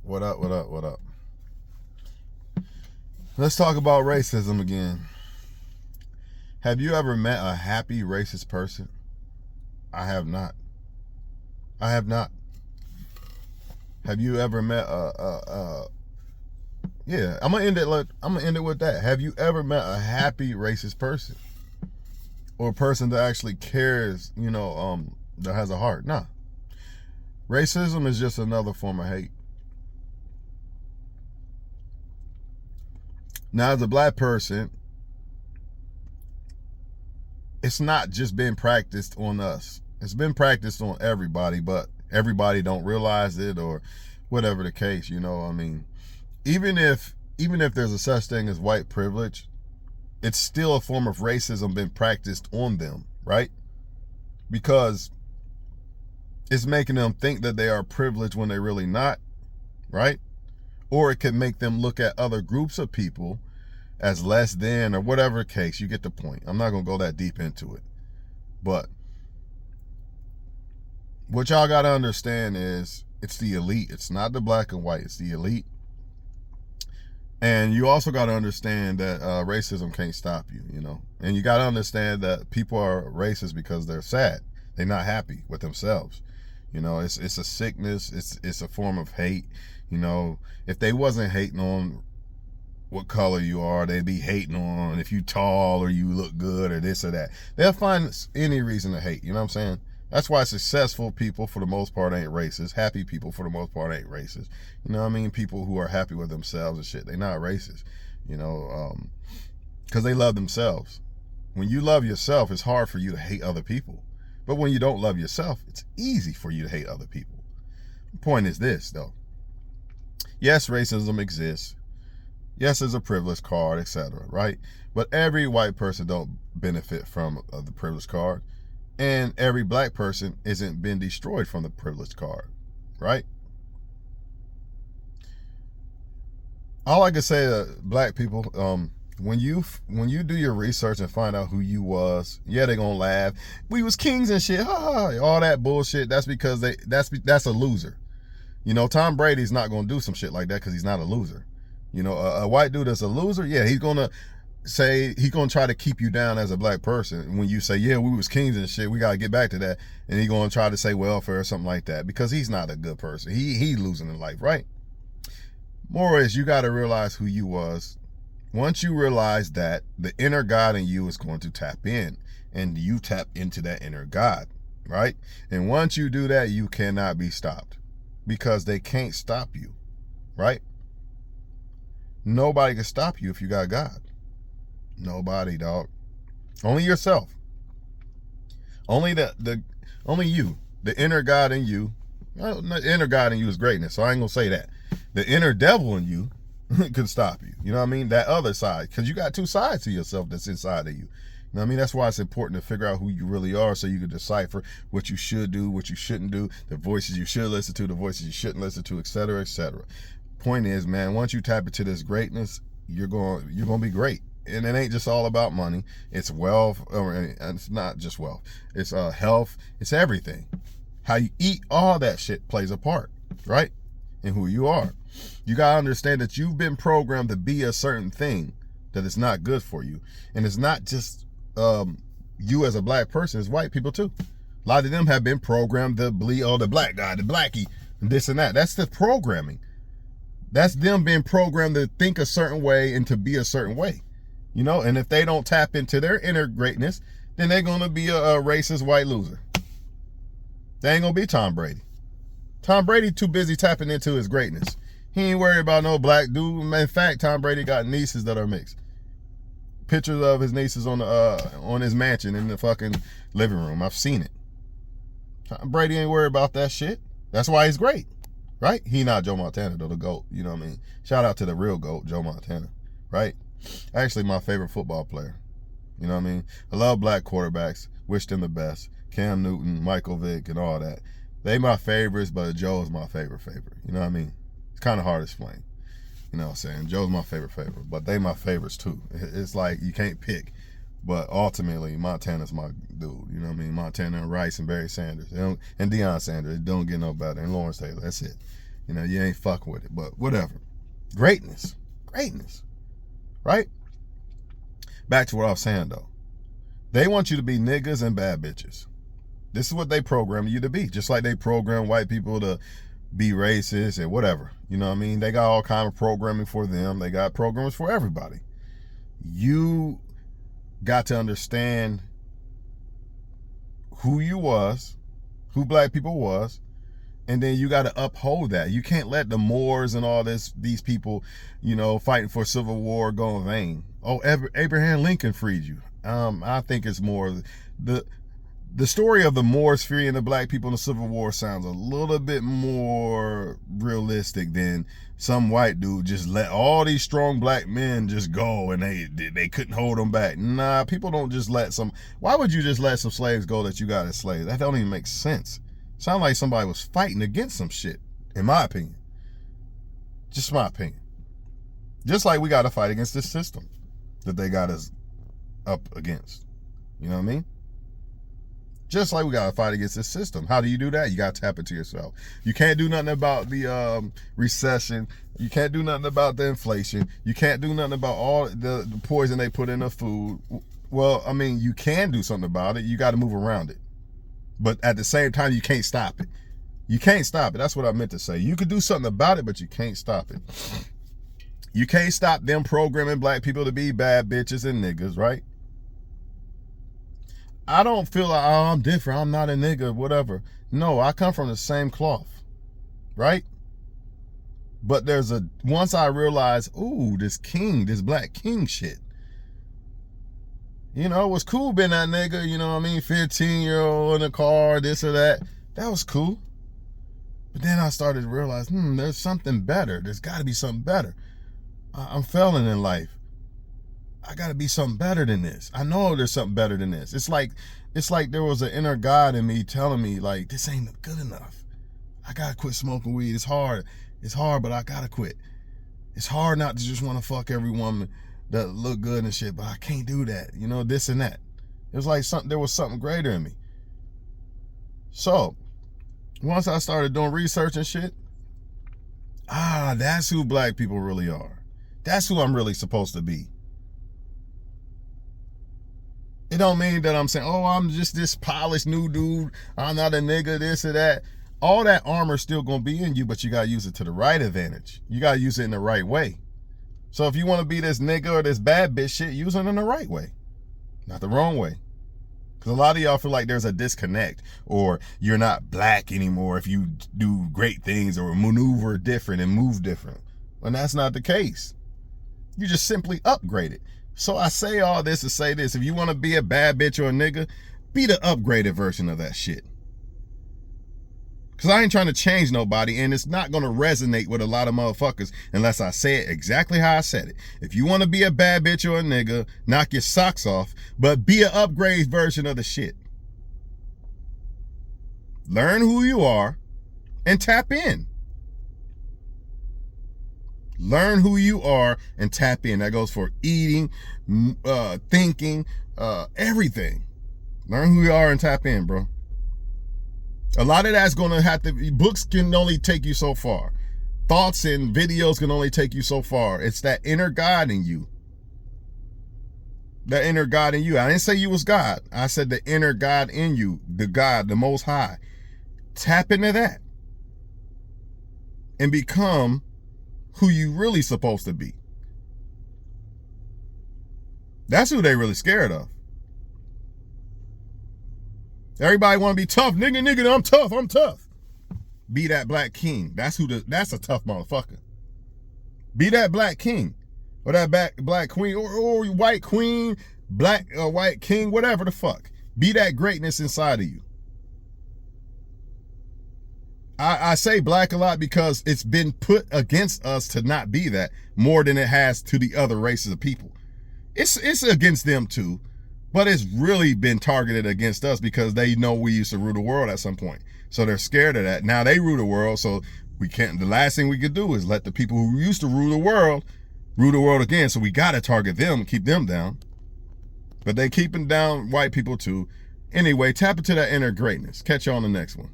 What up, what up, what up? Let's talk about racism again. Have you ever met a happy racist person? I have not. I have not. Have you ever met yeah, I'm gonna end it with that. Have you ever met a happy racist person? Or a person that actually cares, that has a heart? Nah. Racism is just another form of hate. Now, as a black person, it's not just been practiced on us. It's been practiced on everybody, but everybody don't realize it or whatever the case, I mean, even if there's a such thing as white privilege, it's still a form of racism been practiced on them, right? Because it's making them think that they are privileged when they're really not, right? Or it can make them look at other groups of people as less than, or whatever the case. You get the point. I'm not going to go that deep into it. But what y'all got to understand is it's the elite. It's not the black and white. It's the elite. And you also got to understand that racism can't stop you, And you got to understand that people are racist because they're sad. They're not happy with themselves. It's a sickness. It's a form of hate. If they wasn't hating on what color you are, they'd be hating on if you tall or you look good or this or that. They'll find any reason to hate. You know what I'm saying? That's why successful people, for the most part, ain't racist. Happy people, for the most part, ain't racist. You know what I mean? People who are happy with themselves and shit, they're not racist. Because they love themselves. When you love yourself, it's hard for you to hate other people. But when you don't love yourself, it's easy for you to hate other people. The point is this, though. Yes, racism exists. Yes, there's a privilege card, etc., right? But every white person don't benefit from the privilege card. And every black person isn't been destroyed from the privilege card, right? All I can say to black people, when you do your research and find out who you was, yeah, they gonna laugh. We was kings and shit, ha ha, all that bullshit. That's because that's a loser. Tom Brady's not gonna do some shit like that because he's not a loser. A white dude that's a loser, yeah, he's gonna try to keep you down as a black person. When you say, yeah, we was kings and shit, we gotta get back to that, and he's gonna try to say welfare or something like that because he's not a good person. He's losing in life, right? More is, you gotta realize who you was. Once you realize that, the inner God in you is going to tap in, and you tap into that inner God, right? And once you do that, you cannot be stopped because they can't stop you, right? Nobody can stop you if you got God. Nobody, dog. Only yourself. Only only you. The inner God in you. Well, the inner God in you is greatness, so I ain't gonna say that. The inner devil in you can stop you. You know what I mean? That other side, because you got two sides to yourself that's inside of you. You know what I mean? That's why it's important to figure out who you really are so you can decipher what you should do, what you shouldn't do, the voices you should listen to, the voices you shouldn't listen to, etc., etc. Point is, man, once you tap into this greatness, you're gonna be great. And it ain't just all about money. It's wealth, or it's not just wealth. It's health. It's everything. How you eat, all that shit plays a part, right? In who you are. You gotta understand that you've been programmed to be a certain thing that is not good for you. And it's not just you as a black person, it's white people too. A lot of them have been programmed to believe, oh, the black guy, the blackie, and this and that. That's the programming. That's them being programmed to think a certain way and to be a certain way. And if they don't tap into their inner greatness, then they're going to be a racist white loser. They ain't going to be Tom Brady. Tom Brady too busy tapping into his greatness. He ain't worried about no black dude. In fact, Tom Brady got nieces that are mixed. Pictures of his nieces on his mansion in the fucking living room. I've seen it. Tom Brady ain't worried about that shit. That's why he's great. Right? He not Joe Montana, though, the GOAT. You know what I mean? Shout out to the real GOAT, Joe Montana. Right? Actually, my favorite football player. You know what I mean? I love black quarterbacks. Wish them the best. Cam Newton, Michael Vick, and all that. They my favorites, but Joe's my favorite. You know what I mean? It's kind of hard to explain. You know what I'm saying? Joe's my favorite, but they my favorites too. It's like you can't pick. But ultimately, Montana's my dude. You know what I mean? Montana and Rice and Barry Sanders. And Deion Sanders. It don't get no better. And Lawrence Taylor. That's it. You know, you ain't fuck with it, but whatever. Greatness, right? Back to what I was saying though. They want you to be niggas and bad bitches. This is what they program you to be. Just like they program white people to be racist and whatever. You know what I mean? They got all kind of programming for them. They got programs for everybody. You got to understand who you was, who black people was, and then you got to uphold that. You can't let the Moors and all these people, you know, fighting for Civil War go in vain. Oh, Abraham Lincoln freed you. I think it's more the story of the Moors freeing the black people in the Civil War sounds a little bit more realistic than some white dude just let all these strong black men just go and they couldn't hold them back. Nah, people don't just let some. Why would you just let some slaves go that you got as slaves? That don't even make sense. Sound like somebody was fighting against some shit, in my opinion. Just my opinion. Just like we got to fight against this system that they got us up against. You know what I mean? Just like we got to fight against this system. How do you do that? You got to tap into yourself. You can't do nothing about the recession. You can't do nothing about the inflation. You can't do nothing about all the poison they put in the food. Well, I mean, you can do something about it. You got to move around it. But at the same time, you can't stop it. You can't stop it. That's what I meant to say. You could do something about it, but you can't stop it. You can't stop them programming black people to be bad bitches and niggas, right? I don't feel like, oh, I'm different. I'm not a nigga, whatever. No, I come from the same cloth, right? But once I realized, ooh, this black king shit. You know, it was cool being that nigga, you know what I mean? 15-year-old in a car, this or that. That was cool. But then I started to realize, there's something better. There's got to be something better. I'm failing in life. I got to be something better than this. I know there's something better than this. It's like there was an inner God in me telling me, like, this ain't good enough. I got to quit smoking weed. It's hard. It's hard, but I got to quit. It's hard not to just want to fuck every woman that look good and shit, but I can't do that. You know, this and that. It was like there was something greater in me. So, once I started doing research and shit, that's who black people really are. That's who I'm really supposed to be. It don't mean that I'm saying, oh, I'm just this polished new dude. I'm not a nigga, this or that. All that armor's still going to be in you, but you got to use it to the right advantage. You got to use it in the right way. So if you want to be this nigga or this bad bitch shit, use it in the right way, not the wrong way. Because a lot of y'all feel like there's a disconnect or you're not black anymore if you do great things or maneuver different and move different. When that's not the case. You just simply upgrade it. So I say all this to say this. If you want to be a bad bitch or a nigga, be the upgraded version of that shit. Because I ain't trying to change nobody, and it's not going to resonate with a lot of motherfuckers unless I say it exactly how I said it. If you want to be a bad bitch or a nigga, knock your socks off, but be an upgrade version of the shit. Learn who you are and tap in. Learn who you are and tap in. That goes for eating, thinking, everything. Learn who you are and tap in, bro. A lot of that's going to have to be, books can only take you so far. Thoughts and videos can only take you so far. It's that inner God in you. That inner God in you. I didn't say you was God. I said the inner God in you, the God, the Most High. Tap into that and become who you really supposed to be. That's who they really scared of. Everybody want to be tough. Nigga, I'm tough. Be that black king. That's a tough motherfucker. Be that black king. Or that black queen. Or white queen, black or white king, whatever the fuck. Be that greatness inside of you. I say black a lot because it's been put against us to not be that more than it has to the other races of people. It's against them too. But it's really been targeted against us because they know we used to rule the world at some point. So they're scared of that. Now they rule the world, so we can't. The last thing we could do is let the people who used to rule the world again. So we got to target them, keep them down. But they keeping down white people too. Anyway, tap into that inner greatness. Catch you on the next one.